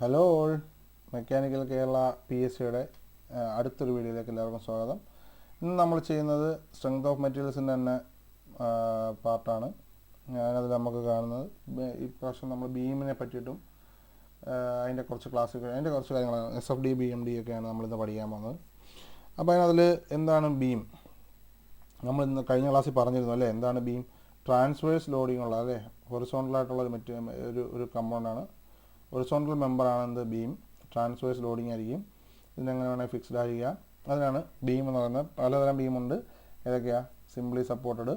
Hello all, mechanical Kerala PSCയുടെ അടുത്തൊരു വീഡിയോയിലേക്ക് എല്ലാവർക്കും സ്വാഗതം. ഇന്ന് നമ്മൾ ചെയ്യുന്നത് സ്ട്രെങ്ത് ഓഫ് മെറ്റീരിയൽസിൻ്റെ തന്നെ പാർട്ടാണ്. അതിനകത്ത് നമുക്ക് കാണുന്നത് ഈ പ്രാവശ്യം നമ്മൾ ബീമിനെ പറ്റിയിട്ടും അതിൻ്റെ കുറച്ച് കാര്യങ്ങളാണ്. SFD BMD ഒക്കെയാണ് നമ്മളിന്ന് പഠിക്കാൻ പോകുന്നത്. അപ്പോൾ അതിനതിൽ എന്താണ് ബീം? നമ്മൾ ഇന്ന് കഴിഞ്ഞ ക്ലാസ്സിൽ പറഞ്ഞിരുന്നു അല്ലേ, എന്താണ് ബീം? ട്രാൻസ്വേഴ്സ് ലോഡിംഗ് ഉള്ള അല്ലേ, ഹൊറിസോണ്ടലായിട്ടുള്ള ഒരു കമ്പൗണ്ടാണ്. ഹൊറിസോണ്ടൽ മെമ്പറാണ് എന്ത് ബീം. ട്രാൻസ്വേഴ്സ് ലോഡിംഗ് ആയിരിക്കും. ഇതിനെങ്ങനെ വേണമെങ്കിൽ ഫിക്സ്ഡ് ആയിരിക്കാം. അതിനാണ് ബീം എന്ന് പറയുന്നത്. പലതരം ബീമുണ്ട്. ഏതൊക്കെയാണ്? സിംപ്ലി സപ്പോർട്ടഡ്,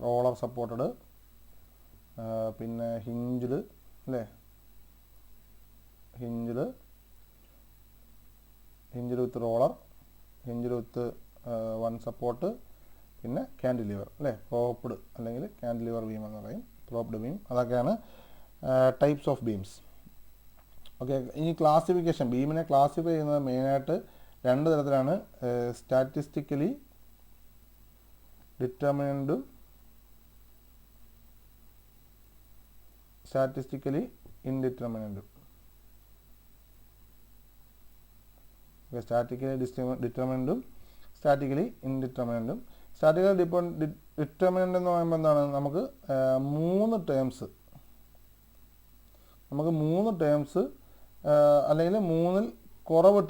റോളർ സപ്പോർട്ടഡ്, പിന്നെ ഹിഞ്ച്ഡ് അല്ലേ, hinged with roller, hinged with one support, പിന്നെ ക്യാൻഡിലിവർ അല്ലേ, പ്രോപ്ഡ് അല്ലെങ്കിൽ ക്യാൻഡിലിവർ ബീം എന്ന് പറയും, പ്രോപ്ഡ് ബീം. അതൊക്കെയാണ് ടൈപ്സ് ഓഫ് ബീംസ്. ഓക്കെ, ഈ ക്ലാസിഫിക്കേഷൻ, ബീമിനെ ക്ലാസിഫൈ ചെയ്യുന്നത് മെയിനായിട്ട് രണ്ട് തരത്തിലാണ്. സ്റ്റാറ്റിസ്റ്റിക്കലി ഡിറ്റർമിനൻറ്റും സ്റ്റാറ്റിസ്റ്റിക്കലി ഇൻഡിറ്റർമിനൻറ്റും. സ്റ്റാറ്റിക്കലി ഡിറ്റർമിനൻറ്റും സ്റ്റാറ്റിക്കലി ഇൻഡിറ്റർമിനൻറ്റും. സ്റ്റാറ്റിക്കലി ഡിറ്റർമിനൻ്റ് എന്ന് പറയുമ്പോൾ എന്താണ്? നമുക്ക് മൂന്ന് ടേംസ് അല്ലെങ്കിൽ മൂന്നിൽ കുറവ്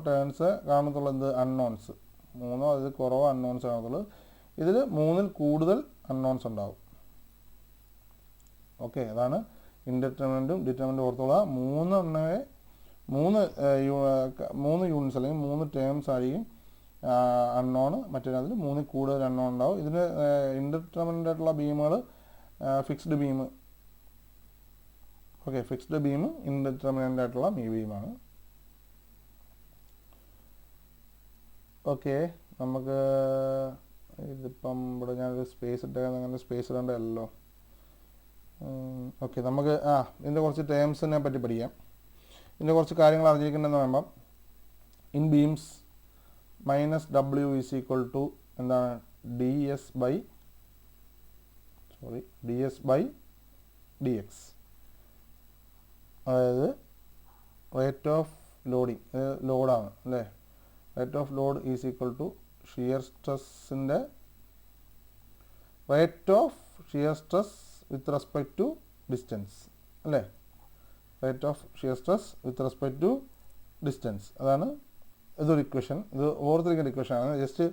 ടേംസ് കാണത്തുള്ളൂ. എന്ത്? അൺനോൺസ്. മൂന്നോ അതിൽ കുറവ് അൺനോൺസ് കാണത്തുള്ളൂ. ഇതിൽ മൂന്നിൽ കൂടുതൽ അൺനോൺസ് ഉണ്ടാവും. ഓക്കെ, അതാണ് ഇൻഡിറ്റർമിനൻറ്റും ഡിറ്റർമിനൻറ്റും. ഓർത്തോളാം, മൂന്ന് യൂണിറ്റ്സ് അല്ലെങ്കിൽ മൂന്ന് ടേംസ് ആയിരിക്കും അൺനോൺ. മറ്റൊരു മൂന്നിൽ കൂടുതൽ അൺനോൺ ഉണ്ടാവും. ഇതിന് ഇൻഡിറ്റർമിനൻ്റ് ആയിട്ടുള്ള ബീമുകൾ fixed beam. Okay, fixed beam indeterminate ആയിട്ടുള്ള ബീമാണ്. ഓക്കെ, നമുക്ക് ഇതിപ്പം ഇവിടെ ഞാനൊരു സ്പേസ് ഇട്ടേക്കാൻ, അങ്ങനെ സ്പേസ് ഇടേണ്ടതല്ലോ. ഓക്കെ, നമുക്ക് ഇതിൻ്റെ കുറച്ച് ടേംസിനെ പറ്റി പഠിക്കാം. ഇതിൻ്റെ കുറച്ച് കാര്യങ്ങൾ അറിഞ്ഞിരിക്കേണ്ടതെന്ന് പറയുമ്പം, in beams -W is equal to എന്താണ്? DS by DX. അതായത് റേറ്റ് ഓഫ് ലോഡിങ്, ലോഡാണ് അല്ലേ. Rate of load is equal to shear സ്ട്രെസ്സിൻ്റെ rate of shear stress with respect to distance അല്ലേ. Rate of shear stress with respect to distance. അതാണ് ഇതൊരു equation. ഇത് ഓർത്തിരിക്കേണ്ട ഇക്വേഷനാണ്. ജസ്റ്റ്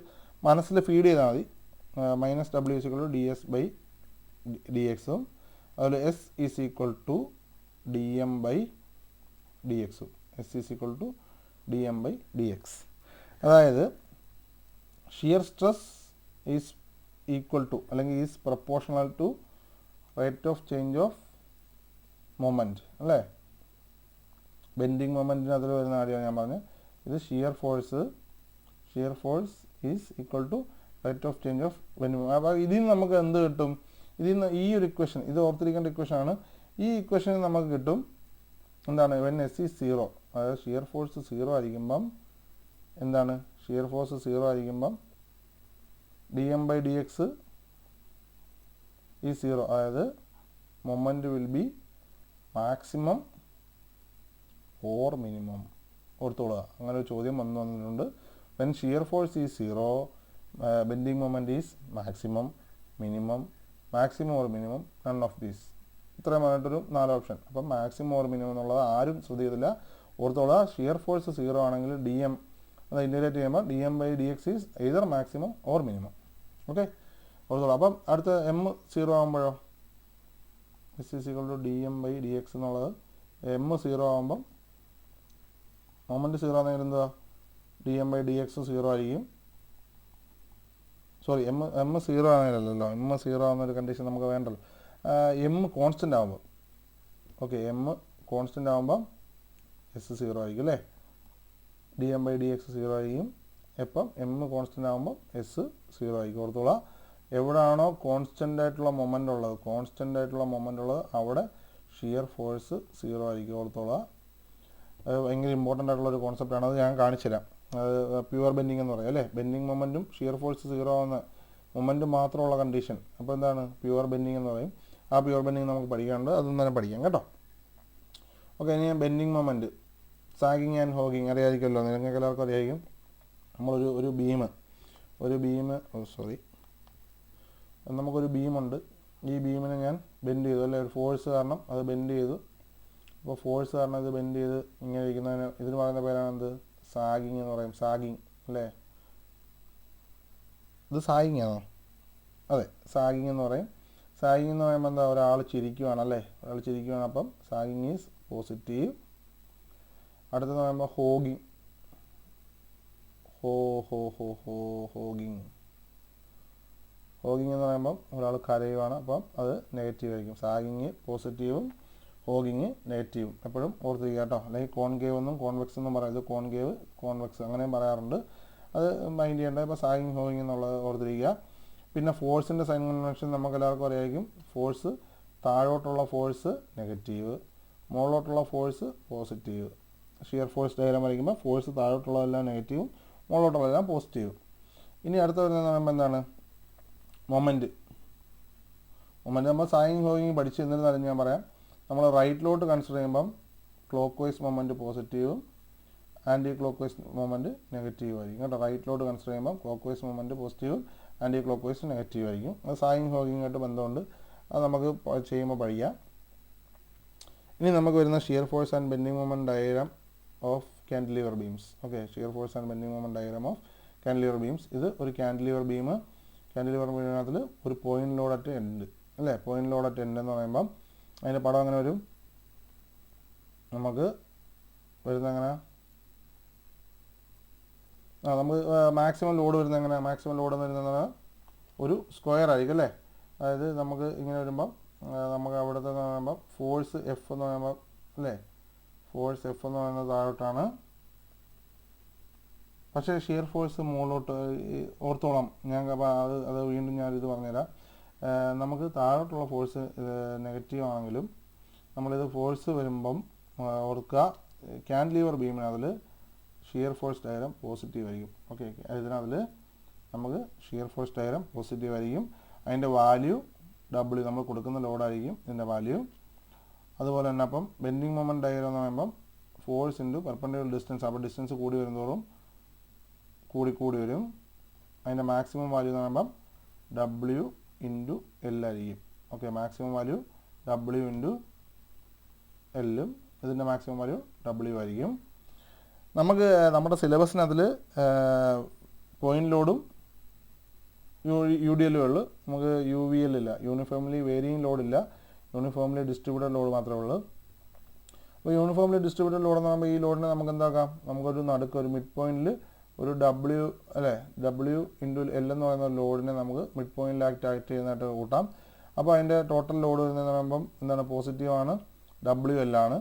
മനസ്സിൽ ഫീഡ് ചെയ്താൽ മതി. -W is equal to DS by DXും അതുപോലെ S is equal to DM by DXും. S is equal to DM by DX. അതായത് shear stress is equal to അല്ലെങ്കിൽ is proportional to rate of change of moment അല്ലേ. Bending മൊമെൻറ്റിന് അതിൽ വരുന്ന കാര്യമാണ് ഞാൻ പറഞ്ഞത്. ഇത് shear force is equal to rate of change of bending. അപ്പോൾ ഇതിൽ നിന്ന് നമുക്ക് എന്ത് കിട്ടും? ഇതിൽ നിന്ന് ഈ ഒരു ഇക്വേഷൻ, ഇത് ഓർത്തിരിക്കേണ്ട ഇക്വേഷനാണ്. ഈ ഇക്വേഷനിൽ നമുക്ക് കിട്ടും എന്താണ്? വെൻ S ഈസ് 0, അതായത് ഷിയർ ഫോഴ്സ് 0 ആയിരിക്കുമ്പം എന്താണ്? ഷിയർ ഫോഴ്സ് 0 ആയിരിക്കുമ്പം DM ബൈ DX ഈ 0, അതായത് moment will be maximum or minimum. ഓർത്തോളുക, അങ്ങനെ ഒരു ചോദ്യം വന്നിട്ടുണ്ട്. When shear force is 0, bending moment is maximum, minimum, maximum or minimum, none of these. ഇത്രയും പറഞ്ഞിട്ടൊരു 4 ഓപ്ഷൻ. അപ്പം മാക്സിമം ഓർ മിനിമം എന്നുള്ളത് ആരും ശ്രദ്ധിക്കത്തില്ല. ഓർത്തോളുക, ഷിയർ ഫോഴ്സ് 0 ആണെങ്കിൽ DM അത് ഇൻറ്റഗ്രേറ്റ് ചെയ്യുമ്പോൾ DM by DX is either maximum or minimum. Okay, ഓർത്തോളൂ. അപ്പം അടുത്ത M0 ആകുമ്പോഴോ, S is equal to DM by DX എന്നുള്ളത് M0 ആകുമ്പം മൊമെൻറ്റ് 0 ആണെങ്കിൽ എന്താ? DM ബൈ DX 0 ആയിരിക്കും. സോറി, M0 ആണെങ്കിലല്ലോ, M0 ആകുന്നൊരു കണ്ടീഷൻ നമുക്ക് വേണ്ടല്ലോ. M കോൺസ്റ്റൻ്റ് ആകുമ്പോൾ, ഓക്കെ, M കോൺസ്റ്റൻ്റ് ആകുമ്പം S 0 ആയിരിക്കും അല്ലേ. DM ബൈ DX 0 ആയിരിക്കും. എപ്പം M കോൺസ്റ്റൻ്റ് ആകുമ്പോൾ S 0 ആയിരിക്കും. ഓർത്തോളാം, എവിടെയാണോ കോൺസ്റ്റൻ്റ് ആയിട്ടുള്ള മൊമെൻ്റ് ഉള്ളത് അവിടെ ഷിയർ ഫോഴ്സ് 0 ആയിരിക്കും. ഓർത്തോളാം, അത് ഭയങ്കര ഇമ്പോർട്ടൻ്റ് ആയിട്ടുള്ളൊരു കോൺസെപ്റ്റാണ്. അത് ഞാൻ കാണിച്ചു തരാം. അത് പ്യുവർ ബെൻഡിങ് എന്ന് പറയും അല്ലേ. ബെൻഡിങ് മൊമെൻറ്റും ഷിയർ ഫോഴ്സ് 0 ആവുന്ന മൊമെൻറ്റ് മാത്രമുള്ള കണ്ടീഷൻ. അപ്പോൾ എന്താണ്? പ്യുവർ ബെൻഡിങ് എന്ന് പറയും. ആ പ്യുവർ ബെൻഡിങ് നമുക്ക് പഠിക്കാനുണ്ട്, അതൊന്നും തന്നെ പഠിക്കാം കേട്ടോ. ഓക്കെ, ഇനി bending moment, sagging and hogging അറിയാമായിരിക്കുമല്ലോ, നിങ്ങൾക്ക് എല്ലാവർക്കും അറിയായിരിക്കും. നമ്മളൊരു നമുക്കൊരു ബീമുണ്ട്. ഈ ബീമിനെ ഞാൻ ബെൻഡ് ചെയ്തു, അല്ലെ, ഒരു ഫോഴ്സ് കാരണം അത് ബെൻഡ് ചെയ്തു. അപ്പോൾ ഫോഴ്സ് കാരണം ഇത് ബെൻഡ് ചെയ്ത് ഇങ്ങനെ ഇരിക്കുന്നതിന് ഇതിന് പറയുന്ന പേരാണ് എന്ത്? സാഗിങ് എന്ന് പറയും. സാഗിങ് അല്ലേ, ഇത് സാഗിങ് ആണോ? അതെ, സാഗിങ് എന്ന് പറയും. സാഗിങ് എന്ന് പറയുമ്പോൾ എന്താ, ഒരാൾ ചിരിക്കുവാണ് അല്ലേ, ഒരാൾ ചിരിക്കുവാണ്, അപ്പം സാഗിങ് ഈസ് പോസിറ്റീവ്. അടുത്തെന്ന് പറയുമ്പോൾ ഹോഗിങ്, ഹോഗിങ് എന്ന് പറയുമ്പം ഒരാൾ കരയുവാണ്, അപ്പം അത് നെഗറ്റീവ് ആയിരിക്കും. സാഗിങ് പോസിറ്റീവും ഹോഗിങ് നെഗറ്റീവും എപ്പോഴും ഓർത്തിരിക്കുക കേട്ടോ. അല്ലെങ്കിൽ കോൺകേവ് എന്നും കോൺവെക്സ് എന്നും പറയാം. ഇത് കോൺകേവ്, കോൺവെക്സ് അങ്ങനെയും പറയാറുണ്ട്, അത് മൈൻഡ് ചെയ്യേണ്ടത്. ഇപ്പോൾ സാഗിങ് ഹോഗിങ് എന്നുള്ളത് ഓർത്തിരിക്കുക. പിന്നെ ഫോഴ്സിൻ്റെ സൈൻ കൺവെൻഷൻ നമുക്ക് എല്ലാവർക്കും അറിയായിരിക്കും. ഫോഴ്സ്, താഴോട്ടുള്ള ഫോഴ്സ് നെഗറ്റീവ്, മുകളിലോട്ടുള്ള force positive. Shear force diagram വരയ്ക്കുമ്പോൾ ഫോഴ്സ് താഴോട്ടുള്ളതെല്ലാം നെഗറ്റീവും മുകളിലോട്ടുള്ളതെല്ലാം പോസിറ്റീവ്. ഇനി അടുത്ത വരുന്നതെന്ന് പറയുമ്പോൾ എന്താണ്? മൊമെൻറ്റ് നമ്മൾ സാഗിങ് ഹോഗിങ് പഠിച്ച് എന്നിരുന്നാലും ഞാൻ പറയാം, നമ്മൾ റൈറ്റിലോട്ട് കൺസിഡർ ചെയ്യുമ്പം ക്ലോക്ക് വൈസ് മൊമെൻറ്റ് പോസിറ്റീവും anti clockwise moment negative ആയിരിക്കും കേട്ടോ. റൈറ്റിലോട്ട് കൺസിഡർ ചെയ്യുമ്പം ക്ലോക്ക് വൈസ് മൊമെൻറ്റ് പോസിറ്റീവും ആൻറ്റി ക്ലോക്ക് വൈസ് നെഗറ്റീവ് ആയിരിക്കും. അത് സാഗിങ് ഹോഗിങ്ങായിട്ട് ബന്ധമുണ്ട്, അത് നമുക്ക് ചെയ്യുമ്പോൾ പഠിക്കാം. ഇനി നമുക്ക് വരുന്ന shear force and bending moment diagram of cantilever beams. Okay, shear force and bending moment diagram of cantilever beams. ഇത് ഒരു കാൻഡിലിവർ ബീമിനകത്തിൽ ഒരു പോയിന്റ് ലോഡ് അറ്റ് എൻഡ് അല്ലേ. പോയിന്റ് ലോഡ് അറ്റ് എൻഡ് എന്ന് പറയുമ്പം അതിൻ്റെ പടം അങ്ങനെ വരും. നമുക്ക് വരുന്ന എങ്ങനെ, നമുക്ക് മാക്സിമം ലോഡ് വരുന്ന എങ്ങനെ, മാക്സിമം ലോഡ് വരുന്നത് ഒരു സ്ക്വയർ ആയിരിക്കും അല്ലേ. അതായത് നമുക്ക് ഇങ്ങനെ വരുമ്പം നമുക്ക് അവിടുത്തെ എന്ന് പറയുമ്പോൾ ഫോഴ്സ് എഫ് എന്ന് പറയുമ്പോൾ അല്ലേ, ഫോഴ്സ് എഫ് എന്ന് പറയുന്നത് താഴോട്ടാണ്. പക്ഷേ ഷിയർ ഫോഴ്സ് മുകളിലോട്ട് ഓർത്തോളം ഞാൻ അത് വീണ്ടും ഞാനിത് പറഞ്ഞുതരാം. നമുക്ക് താഴോട്ടുള്ള ഫോഴ്സ് നെഗറ്റീവ് ആണെങ്കിലും നമ്മളിത് ഫോഴ്സ് വരുമ്പം ഓർക്കുക, കാൻഡിലിവർ ബീമിനതിൽ ഷിയർ ഫോഴ്സ് ഡയഗ്രാം പോസിറ്റീവ് ആയിരിക്കും. ഓക്കെ, ഇതിനതിൽ നമുക്ക് ഷിയർ ഫോഴ്സ് ഡയഗ്രാം പോസിറ്റീവ് ആയിരിക്കും. അതിൻ്റെ വാല്യൂ W, നമ്മൾ കൊടുക്കുന്ന ലോഡായിരിക്കും ഇതിൻ്റെ വാല്യൂ. അതുപോലെ തന്നെ അപ്പം ബെൻഡിങ് മൊമെൻറ്റ് ഡയഗ്രാം എന്ന് പറയുമ്പം ഫോഴ്സ് ഇൻറ്റു പെർപെൻഡിക്കുലർ ഡിസ്റ്റൻസ്, അപ്പോൾ ഡിസ്റ്റൻസ് കൂടി വരുന്നതോറും കൂടി വരും. അതിൻ്റെ മാക്സിമം വാല്യൂ എന്ന് പറയുമ്പം W ഇൻറ്റു L ആയിരിക്കും. Okay, maximum value W into എല്ലും ഇതിൻ്റെ മാക്സിമം വാല്യൂ W ആയിരിക്കും. നമുക്ക് നമ്മുടെ സിലബസിനതിൽ പോയിന്റ് ലോഡും UDL ഉള്ളു, നമുക്ക് UVL ഇല്ല, യൂണിഫോംലി വേരിയിങ് ലോഡില്ല, യൂണിഫോംലി ഡിസ്ട്രിബ്യൂട്ടഡ് ലോഡ് മാത്രമേ ഉള്ളൂ. അപ്പോൾ യൂണിഫോംലി ഡിസ്ട്രിബ്യൂട്ടഡ് ലോഡ് എന്ന് പറയുമ്പോൾ ഈ ലോഡിനെ നമുക്ക് എന്താക്കാം, നമുക്കൊരു നടുക്ക് ഒരു മിഡ് പോയിന്റിൽ ഒരു W അല്ലേ, W ഇൻറ്റു L എന്ന് പറയുന്ന ലോഡിനെ നമുക്ക് മിഡ് പോയിന്റിൽ ആക്ട് ചെയ്യുന്നതായിട്ട് കൂട്ടാം. അപ്പോൾ അതിൻ്റെ ടോട്ടൽ ലോഡ് വരുന്നതെന്ന് പറയുമ്പം എന്താണ്, പോസിറ്റീവാണ്, WL ആണ്.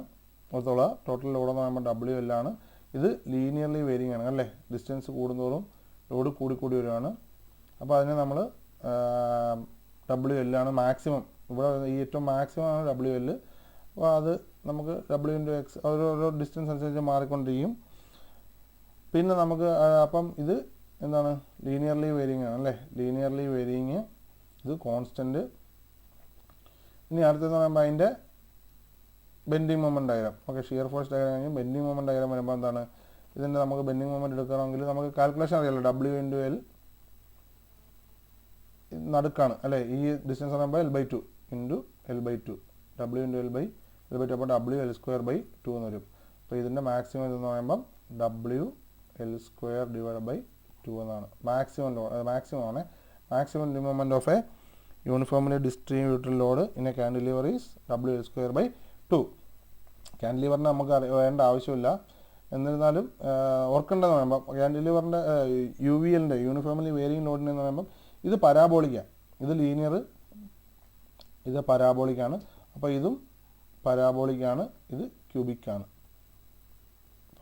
ഓർത്തോളാം, ടോട്ടൽ ലോഡ് എന്ന് പറയുമ്പോൾ WL ആണ്. ഇത് ലീനിയർലി വേരിയിങ് ആണ് അല്ലേ, ഡിസ്റ്റൻസ് കൂടുന്തോറും ലോഡ് കൂടി വരുവാണ്. അപ്പോൾ അതിനെ നമ്മൾ WL ആണ് മാക്സിമം, ഇവിടെ ഈ ഏറ്റവും മാക്സിമം ആണ് WL. അപ്പോൾ അത് നമുക്ക് W ഇൻറ്റു X ഓരോ ഡിസ്റ്റൻസ് അനുസരിച്ച് മാറിക്കൊണ്ടിരിക്കും. പിന്നെ നമുക്ക് അപ്പം ഇത് എന്താണ്, ലീനിയർലി വേരിയിങ് ആണ് അല്ലേ, ലീനിയർലി വേരിയിങ്, ഇത് കോൺസ്റ്റൻറ്റ്. ഇനി അടുത്തെന്ന് പറയുമ്പോൾ അതിൻ്റെ bending moment diagram. Okay, shear force diagram ആണെങ്കിൽ ബെൻഡിങ് മൊമെൻറ്റ് ഡയഗ്രാം വരുമ്പോൾ എന്താണ്, ഇതിൻ്റെ നമുക്ക് ബെൻഡിങ് മൊമെൻറ്റ് എടുക്കണമെങ്കിൽ നമുക്ക് കാൽക്കുലേഷൻ അറിയാമല്ലോ, W ഇൻറ്റു L നടുക്കാണ് അല്ലേ, ഈ ഡിസ്റ്റൻസ് പറയുമ്പോൾ L/2 into L/2, W into L/2, അപ്പോൾ WL²/2 എന്ന് വരും. അപ്പോൾ ഇതിൻ്റെ മാക്സിമം ഇതെന്ന് പറയുമ്പം WL²/2 എന്നാണ് മാക്സിമം ലോഡ്. മാക്സിമം ആണ്, maximum moment of A uniformly distributed load in A cantilever is WL²/2. കാൻഡിലിവറിന് നമുക്ക് വേണ്ട ആവശ്യമില്ല, എന്നിരുന്നാലും ഓർക്കേണ്ടതെന്ന് പറയുമ്പോൾ കാൻഡിലിവറിൻ്റെ UVLൻ്റെ യൂണിഫോംലി വേരിയിങ് ലോഡിന് എന്ന് പറയുമ്പം ഇത് പരാബോളിക്കാണ്, ഇത് ലീനിയർ, ഇത് പരാബോളിക്കാണ്. അപ്പോൾ ഇതും പരാബോളിക്കാണ്, ഇത് ക്യൂബിക്കാണ്.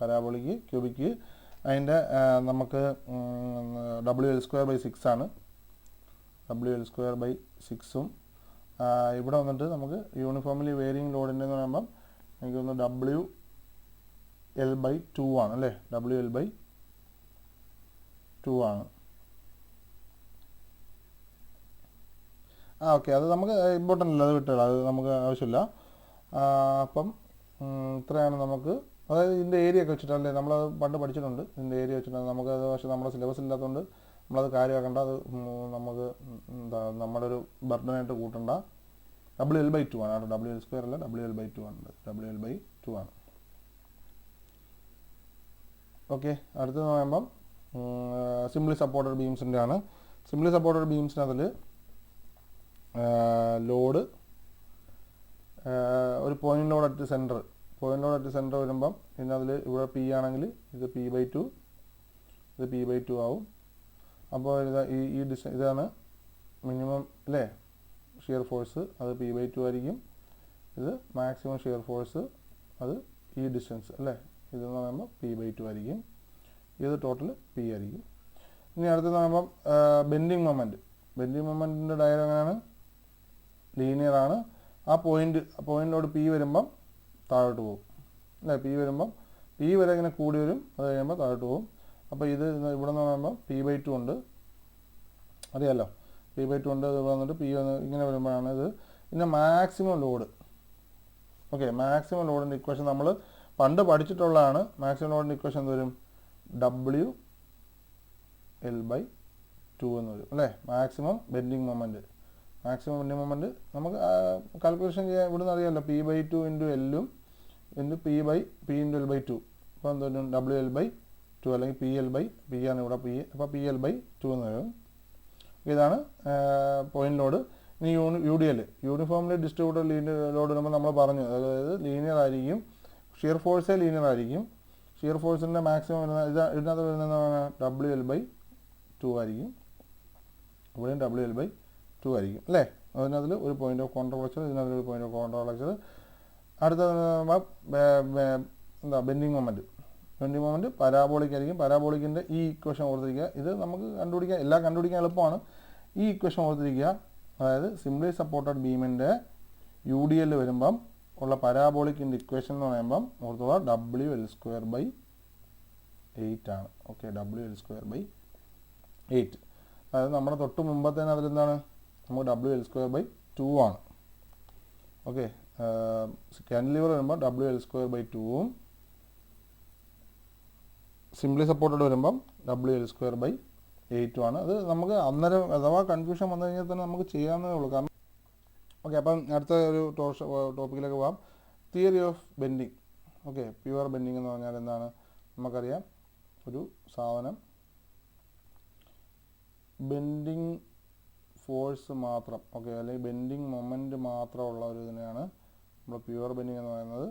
പരാബോളിക്ക് ക്യൂബിക്ക് അതിൻ്റെ നമുക്ക് WL²/6 ആണ്, WL²/6ഉം ഇവിടെ വന്നിട്ട് നമുക്ക് യൂണിഫോംലി വേരിയിങ് ലോഡിൻ്റെ എന്ന് പറയുമ്പം എനിക്ക് തോന്നുന്നു WL/2 ആണ് അല്ലേ, WL/2 ആണ്. ഓക്കെ, അത് നമുക്ക് ഇമ്പോർട്ടൻ്റ് അല്ല, അത് വിട്ടുകളാം, അത് നമുക്ക് ആവശ്യമില്ല. അപ്പം ഇത്രയാണ് നമുക്ക്, അതായത് ഇതിൻ്റെ ഏരിയ ഒക്കെ വെച്ചിട്ടല്ലേ നമ്മളത് പണ്ട് പഠിച്ചിട്ടുണ്ട്, ഇതിൻ്റെ ഏരിയ വെച്ചിട്ടാണ് നമുക്കത്. പക്ഷേ നമ്മുടെ സിലബസ് ഇല്ലാത്തതുകൊണ്ട് നമ്മളത് കാര്യമാക്കേണ്ട, അത് നമുക്ക് എന്താ നമ്മുടെ ഒരു ബർഡനായിട്ട് കൂട്ടണ്ട. WL/2 ആണ് കേട്ടോ, WL² അല്ല, WL/2 ആണ്, WL/2 ആണ്. ഓക്കെ, അടുത്തത് പറയുമ്പം സിംപ്ലി സപ്പോർട്ടഡ് ബീംസിൻ്റെ ആണ്. സിംപ്ലി സപ്പോർട്ടഡ് ബീംസിന് അതിൽ ലോഡ് ഒരു പോയിന്റ് ലോഡ് അറ്റ് സെൻറ്റർ വരുമ്പം ഇതിനതിൽ ഇവിടെ P ആണെങ്കിൽ ഇത് P/2, ഇത് P/2 ആവും. അപ്പോൾ ഇതാണ് മിനിമം അല്ലേ ഷിയർ ഫോഴ്സ്, അത് P/2 ആയിരിക്കും. ഇത് മാക്സിമം ഷിയർ ഫോഴ്സ്, അത് ഈ ഡിസ്റ്റൻസ് അല്ലേ, ഇതെന്ന് പറയുമ്പോൾ P/2 ആയിരിക്കും. ഇത് ടോട്ടൽ P ആയിരിക്കും. ഇനി അടുത്തെന്ന് പറയുമ്പം ബെൻഡിങ് മൊമെൻറ്റിൻ്റെ ഡയഗ്രം എങ്ങനെയാണ്? ലീനിയർ ആണ്. ആ പോയിന്റിനോട് P വരുമ്പം താഴോട്ട് പോകും അല്ലേ, P വരെ ഇങ്ങനെ കൂടി വരും, അത് കഴിയുമ്പോൾ താഴോട്ട് പോകും. അപ്പോൾ ഇത് ഇവിടെ നിന്ന് പറയുമ്പോൾ P/2 ഉണ്ട്, അറിയാമല്ലോ, P/2 ഉണ്ട്. ഇവിടെ വന്നിട്ട് P ഇങ്ങനെ വരുമ്പോഴാണ് ഇത്. പിന്നെ മാക്സിമം ലോഡ്, ഓക്കെ, മാക്സിമം ലോഡിൻ്റെ ഇക്വേഷൻ നമ്മൾ പണ്ട് പഠിച്ചിട്ടുള്ളതാണ്. മാക്സിമം ലോഡിൻ്റെ ഇക്വേഷൻ എന്ത് വരും? WL/2 എന്ന് വരും അല്ലേ. മാക്സിമം ബെൻഡിങ് മൊമെൻറ്റ് നമുക്ക് കാൽക്കുലേഷൻ ചെയ്യാൻ ഇവിടുന്ന് അറിയാമല്ലോ, P/2 × L ഇൻറ്റു P/L/2. അപ്പോൾ എന്ത് വരും? WL/2 അല്ലെങ്കിൽ P ആണ് ഇവിടെ P, അപ്പോൾ PL/2 എന്ന് വരും. ഇതാണ് പോയിന്റ് ലോഡ്. ഇനി UDL, uniformly distributed linear load വരുമ്പോൾ നമ്മൾ പറഞ്ഞു, അതായത് ലീനിയർ ആയിരിക്കും, ഷിയർ ഫോഴ്സേ ലീനിയർ ആയിരിക്കും. ഷിയർ ഫോഴ്സിൻ്റെ മാക്സിമം വരുന്ന ഇതിനകത്ത് വരുന്നതാണ് WL/2 ആയിരിക്കും, ഇവിടെയും WL/2 ആയിരിക്കും അല്ലേ. അതിനകത്തിൽ ഒരു പോയിന്റ് ഓഫ് കോൺട്രോളക്ചർ, ഇതിനകത്തൊരു പോയിന്റ് ഓഫ് കോൺട്രോളക്ചർ. അടുത്തത് എന്താ ബെൻഡിങ് മൊമെൻറ്റ് പരാബോളിക് ആയിരിക്കും. പരാബോളിക്കിൻ്റെ ഈ ഇക്വേഷൻ ഓർത്തിരിക്കുക. ഇത് നമുക്ക് കണ്ടുപിടിക്കാൻ എളുപ്പമാണ്. ഈ ഇക്വേഷൻ ഓർത്തിരിക്കുക. അതായത് സിംപ്ലി സപ്പോർട്ടഡ് ബീമിൻ്റെ UDL വരുമ്പം ഉള്ള പരാബോളിക്കിൻ്റെ ഇക്വേഷൻ എന്ന് പറയുമ്പം ഓർത്തുക WL²/8 ആണ്. Okay, WL²/8. അതായത് നമ്മുടെ തൊട്ട് മുമ്പത്തേന് അതിലെന്താണ്, നമുക്ക് WL²/2 ആണ്. ഓക്കെ, കാൻഡിലിവർ വരുമ്പോൾ WL²/2ഉം സിംപ്ലി സപ്പോർട്ടഡ് വരുമ്പം WL²/8 ആണ്. അത് നമുക്ക് അന്നേരം അഥവാ കൺഫ്യൂഷൻ വന്നു കഴിഞ്ഞാൽ തന്നെ നമുക്ക് ചെയ്യാവുന്നതേ ഉള്ളൂ. കാരണം ഓക്കെ, അപ്പം അടുത്ത ഒരു ടോപ്പിക്കിലേക്ക് പോകാം. Theory of bending. Okay, pure bending എന്ന് പറഞ്ഞാൽ എന്താണ്? നമുക്കറിയാം, ഒരു സാധനം ബെൻഡിങ് ഫോഴ്സ് മാത്രം, ഓക്കെ, അല്ലെങ്കിൽ ബെൻഡിങ് മൊമെൻറ്റ് മാത്രമുള്ള ഒരു ഇതിനെയാണ് നമ്മൾ പ്യുവർ ബെൻഡിങ് എന്ന് പറയുന്നത്.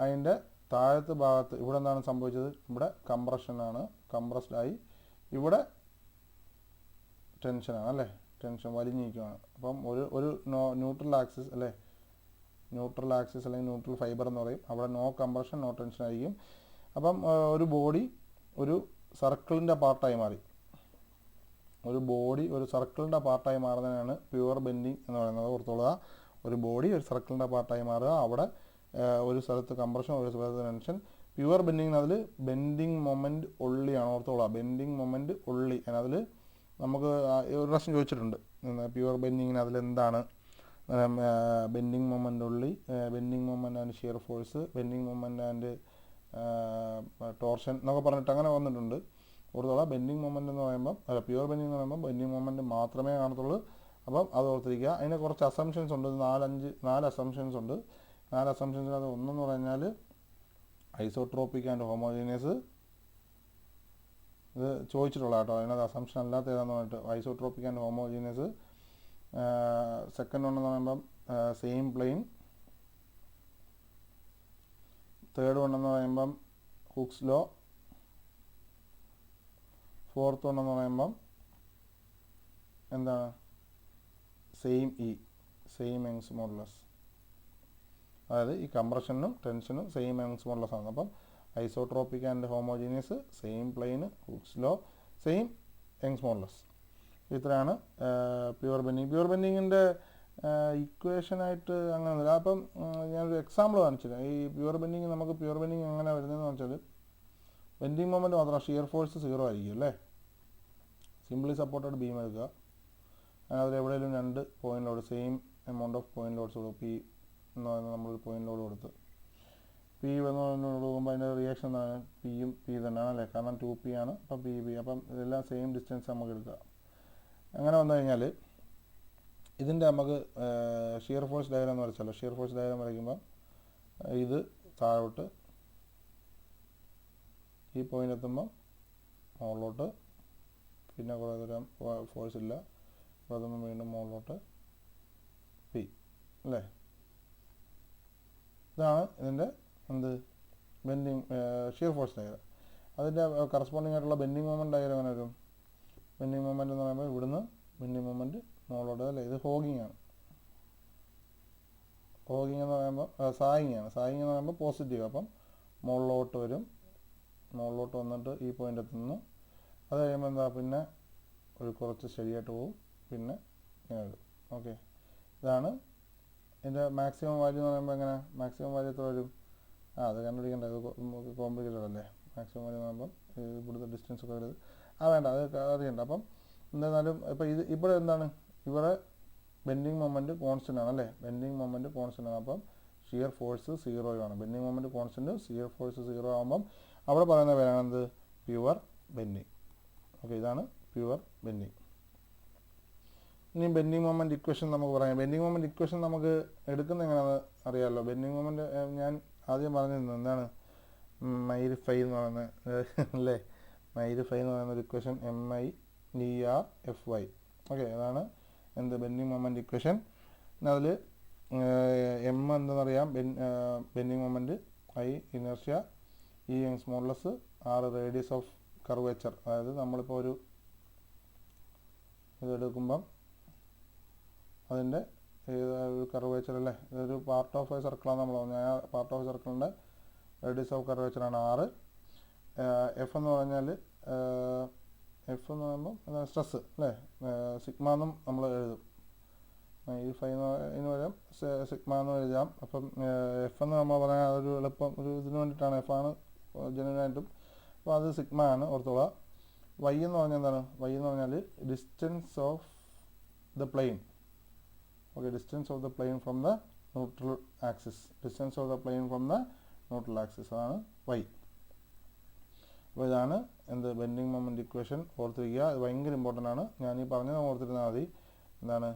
അതിൻ്റെ താഴത്തെ ഭാഗത്ത് ഇവിടെ എന്താണ് സംഭവിച്ചത്? ഇവിടെ കംപ്രഷനാണ്, കംപ്രസ്ഡ് ആയി. ഇവിടെ ടെൻഷനാണ് അല്ലേ, ടെൻഷൻ വലിഞ്ഞിരിക്കുകയാണ്. അപ്പം ഒരു ന്യൂട്രൽ ആക്സിസ് അല്ലേ, ന്യൂട്രൽ ആക്സിസ് അല്ലെങ്കിൽ ന്യൂട്രൽ ഫൈബർ എന്ന് പറയും. അവിടെ നോ കംപ്രഷൻ, നോ ടെൻഷൻ ആയിരിക്കും. അപ്പം ഒരു ബോഡി ഒരു സർക്കിളിൻ്റെ പാർട്ടായി മാറി. ഒരു ബോഡി ഒരു സർക്കിളിൻ്റെ പാർട്ടായി മാറുന്നതിനാണ് പ്യുവർ ബെൻഡിങ് എന്ന് പറയുന്നത്. ഓർത്തോളുക, ഒരു ബോഡി ഒരു സർക്കിളിൻ്റെ പാർട്ടായി മാറുക. അവിടെ ഒരു സ്ഥലത്ത് കംപ്രഷൻ, ഒരു സ്ഥലത്ത് ടെൻഷൻ. പ്യുവർ ബെൻഡിങ്ങിന് അതിൽ ബെൻഡിങ് മൊമെൻറ്റ് ഉള്ളിയാണ്. ഓർത്തോളുക, ബെൻഡിങ് മൊമെൻറ്റ് ഉള്ളി. അതിൽ നമുക്ക് ഒരു പ്രാവശ്യം ചോദിച്ചിട്ടുണ്ട്, പ്യുവർ ബെൻഡിങ്ങിന് അതിലെന്താണ് ബെൻഡിങ് മൊമെൻ്റ് ഉള്ളി, bending moment and shear force, bending moment and torsion എന്നൊക്കെ പറഞ്ഞിട്ട് അങ്ങനെ വന്നിട്ടുണ്ട്. ഓർത്തോളാം, ബെൻഡിങ് മൊമെൻ്റ് എന്ന് പറയുമ്പം പ്യുവർ ബെൻഡിങ് എന്ന് പറയുമ്പോൾ ബെൻഡിങ് മൊമെൻറ്റ് മാത്രമേ കാണത്തുള്ളൂ. അപ്പം അത് ഓർത്തിരിക്കുക. അതിന് കുറച്ച് അസംഷൻസ് ഉണ്ട്, 4 അസംഷൻസ് ഉണ്ട്. 4 അസംഷൻസിനകത്ത് ഒന്നെന്ന് പറഞ്ഞാൽ ഐസോട്രോപിക് ആൻഡ് ഹോമോജീനിയസ്. ഇത് ചോദിച്ചിട്ടുള്ള കേട്ടോ, അതിനകത്ത് അസംഷൻ അല്ലാത്ത ഏതാണെന്ന് പറഞ്ഞിട്ട് ഐസോട്രോപിക് ആൻഡ് ഹോമോജീനിയസ്. സെക്കൻഡ് വണ്ണെന്ന് പറയുമ്പം സെയിം പ്ലെയിൻ. തേർഡ് വണ്ണെന്ന് പറയുമ്പം ഹുക്സ് ലോ. ഫോർത്ത് വണ്ണെന്ന് പറയുമ്പം എന്താണ്? Same Young's modulus. അതായത് ഈ കംപ്രഷനും ടെൻഷനും സെയിം യങ്സ് മോഡുലസ് ആണ്. അപ്പം isotropic and homogeneous, same plane, Hooke's law, same Young's modulus. ഇത്രയാണ് പ്യുവർ ബെൻഡിങ്. പ്യുവർ ബെൻഡിങ്ങിൻ്റെ ഇക്വേഷനായിട്ട് അങ്ങനെ. അപ്പം ഞാനൊരു എക്സാമ്പിൾ കാണിച്ചില്ല. ഈ പ്യുവർ ബെൻഡിങ്, നമുക്ക് പ്യുവർ ബെൻഡിങ് എങ്ങനെ വരുന്നതെന്ന് വെച്ചാൽ ബെൻഡിങ് മൊമെൻറ്റ് മാത്രം, ഷിയർ ഫോഴ്സ് 0 ആയിരിക്കും അല്ലേ. സിംപ്ലി സപ്പോർട്ടഡ് ബീം എടുക്കുക. അതിൽ എവിടെയെങ്കിലും 2 point load same amount of point loads കൊടുക്കും. പി എന്ന് പറയുന്നത് നമ്മളൊരു പോയിന്റ് ലോഡ് കൊടുത്ത് പി എന്ന് കൊടുക്കുമ്പോൾ അതിൻ്റെ റിയാക്ഷൻ എന്താണ്? പിയും പി തന്നെയാണ് അല്ലേ, കാരണം 2p ആണ്. അപ്പം പി അപ്പം ഇതെല്ലാം സെയിം ഡിസ്റ്റൻസ് നമുക്ക് എടുക്കുക. അങ്ങനെ വന്നു കഴിഞ്ഞാൽ ഇതിൻ്റെ നമുക്ക് ഷിയർ ഫോഴ്സ് ഡയഗ്രാം എന്ന് വരച്ചല്ലോ. ഷിയർ ഫോഴ്സ് ഡയഗ്രാം വരയ്ക്കുമ്പം ഇത് താഴോട്ട് ഈ പോയിന്റ് എത്തുമ്പം മുകളിലോട്ട്, പിന്നെ കുറേ ദൂരം ഫോഴ്സ് ഇല്ല, അതൊന്നും വീണ്ടും മുകളിലോട്ട് പി അല്ലേ. ഇതാണ് ഇതിൻ്റെ എന്ത് ബെൻഡിങ് ഷിയർ ഫോഴ്സ് ഡയഗ്രാം. അതിൻ്റെ കറസ്പോണ്ടിങ് ആയിട്ടുള്ള ബെൻഡിങ് മൊമെൻറ്റ് ഡയഗ്രാം എങ്ങനെ വരും? ബെൻഡിങ് മൊമെൻറ്റ് എന്ന് പറയുമ്പോൾ ഇവിടുന്ന് ബെൻഡിങ് മൊമെൻറ്റ് മുകളിലോട്ട് അല്ലേ. ഇത് ഹോഗിങ് ആണ്. ഹോഗിങ് എന്ന് പറയുമ്പോൾ സായിങ് ആണ്. സായിങ് എന്ന് പറയുമ്പോൾ പോസിറ്റീവ്. അപ്പം മുകളിലോട്ട് വരും, മുകളിലോട്ട് വന്നിട്ട് ഈ പോയിന്റ് എത്തുന്നു. അത് കഴിയുമ്പോൾ എന്താ, പിന്നെ ഒരു കുറച്ച് ശരിയായിട്ട് പോകും, പിന്നെ ഇങ്ങനെ വരും. ഓക്കെ, ഇതാണ് ഇതിൻ്റെ മാക്സിമം വാല്യൂ എന്ന് പറയുമ്പോൾ എങ്ങനെ? മാക്സിമം വാല്യൂ എത്ര വരും? അത് കണ്ടുപിടിക്കേണ്ട, ഇത് കോംപ്ലിക്കേറ്റഡ് അല്ലേ. മാക്സിമം വാല്യൂ എന്ന് പറയുമ്പോൾ ഇവിടുത്തെ ഡിസ്റ്റൻസ് ഒക്കെ വരുന്നത് വേണ്ട, അത് അറിയണ്ട. അപ്പം എന്തായാലും ഇപ്പോൾ ഇവിടെ എന്താണ്, ഇവിടെ ബെൻഡിങ് മൊമെൻറ്റ് കോൺസ്റ്റൻ്റ് ആണ് അല്ലേ. ബെൻഡിങ് മൊമെൻറ്റ് കോൺസ്റ്റൻ്റ് ആണ്. അപ്പം ഷിയർ ഫോഴ്സ് 0 ആണ്. Bending moment constant, shear force 0 ആകുമ്പം അവിടെ പറയുന്ന പേരാണെന്ത്? Pure bending. ഓക്കെ, ഇതാണ് പ്യുവർ ബെൻഡിങ്. ഇനി ബെൻഡിങ് മൊമെൻറ്റ് ഇക്വേഷൻ നമുക്ക് പറയാം. ബെൻഡിങ് മൊമെൻറ്റ് ഇക്വേഷൻ നമുക്ക് എടുക്കുന്നത് എങ്ങനെയാണെന്ന് അറിയാമല്ലോ. ബെൻഡിങ് മൊമെൻറ്റ് ഞാൻ ആദ്യം പറഞ്ഞിരുന്നു എന്താണ്? മൈൽ-ഫൈ എന്ന് പറയുന്നത് അല്ലേ. മൈൽ-ഫൈ എന്ന് പറയുന്ന ഒരു ഇക്വേഷൻ MIDRFY. ഓക്കെ, അതാണ് എന്ത് ബെൻഡിങ് മൊമെൻറ്റ് ഇക്വേഷൻ. അതിൽ എം എന്തെന്നറിയാം, bending moment, I inertia, E Young's modulus, R radius of curvature. അതായത് നമ്മളിപ്പോൾ ഒരു ഇതെടുക്കുമ്പം അതിൻ്റെ ഒരു കർവേച്ചർ അല്ലേ, ഇതൊരു പാർട്ട് ഓഫ് എ സർക്കിളാണ് നമ്മൾ പറഞ്ഞത്. ആ പാർട്ട് ഓഫ് സർക്കിളിൻ്റെ റേഡിയസ് ഓഫ് കർവേച്ചറാണ് R. എഫ് എന്ന് പറഞ്ഞാൽ എഫ് എന്ന് പറയുമ്പോൾ സ്ട്രെസ് അല്ലേ, സിഗ്മ എന്നും നമ്മൾ എഴുതും. മൈൽ-ഫൈ എന്ന് പറയാം, സിഗ്മ എന്ന് എഴുതാം. അപ്പം എഫ് എന്ന് നമ്മൾ പറയാൻ അതൊരു എളുപ്പം ഒരു ഇതിന് വേണ്ടിയിട്ടാണ്, എഫ് ആണ് ജനുവനായിട്ടും. അപ്പോൾ അത് സിഗ്മ ആണ്, ഓർത്തോളാം. വൈ എന്ന് പറഞ്ഞാൽ എന്താണ്? വൈ എന്ന് പറഞ്ഞാൽ distance of the plain. Okay, distance of the plain from the neutral axis. Distance of the plain from the neutral axis, അതാണ് വൈ. അപ്പോൾ ഇതാണ് എന്ത് ബെൻഡിങ് മൊമെൻറ്റ് ഇക്വേഷൻ. ഓർത്തിരിക്കുക, ഇത് ഭയങ്കര ഇമ്പോർട്ടൻ്റ് ആണ്. ഞാൻ ഈ പറഞ്ഞത് ഓർത്തിരുന്നാൽ മതി. എന്താണ്?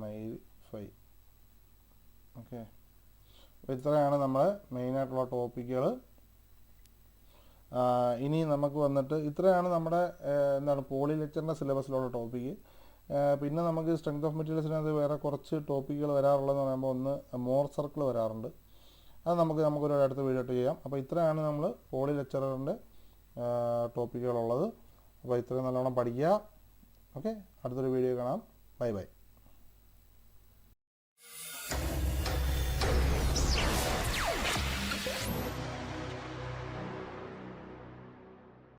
മൈൽ-ഫൈ. ഓക്കെ, അപ്പോൾ ഇത്രയാണ് നമ്മുടെ മെയിനായിട്ടുള്ള ടോപ്പിക്കുകൾ. ഇനി നമുക്ക് വന്നിട്ട് ഇത്രയാണ് നമ്മുടെ എന്താണ് പോളി ലെക്ചറിൻ്റെ സിലബസിലുള്ള ടോപ്പിക്ക്. പിന്നെ നമുക്ക് സ്ട്രെങ്ത് ഓഫ് മെറ്റീരിയൽസിനകത്ത് വേറെ കുറച്ച് ടോപ്പിക്കുകൾ വരാറുള്ളതെന്ന് പറയുമ്പോൾ ഒന്ന് മോർ സർക്കിൾ വരാറുണ്ട്. അത് നമുക്കൊരു അടുത്ത വീഡിയോ ചെയ്യാം. അപ്പോൾ ഇത്രയാണ് നമ്മൾ പോളി ലെക്ചറിൻ്റെ ടോപ്പിക്കുകളുള്ളത്. അപ്പോൾ ഇത്രയും നല്ലോണം പഠിക്കുക. ഓക്കെ, അടുത്തൊരു വീഡിയോ കാണാം. Bye bye.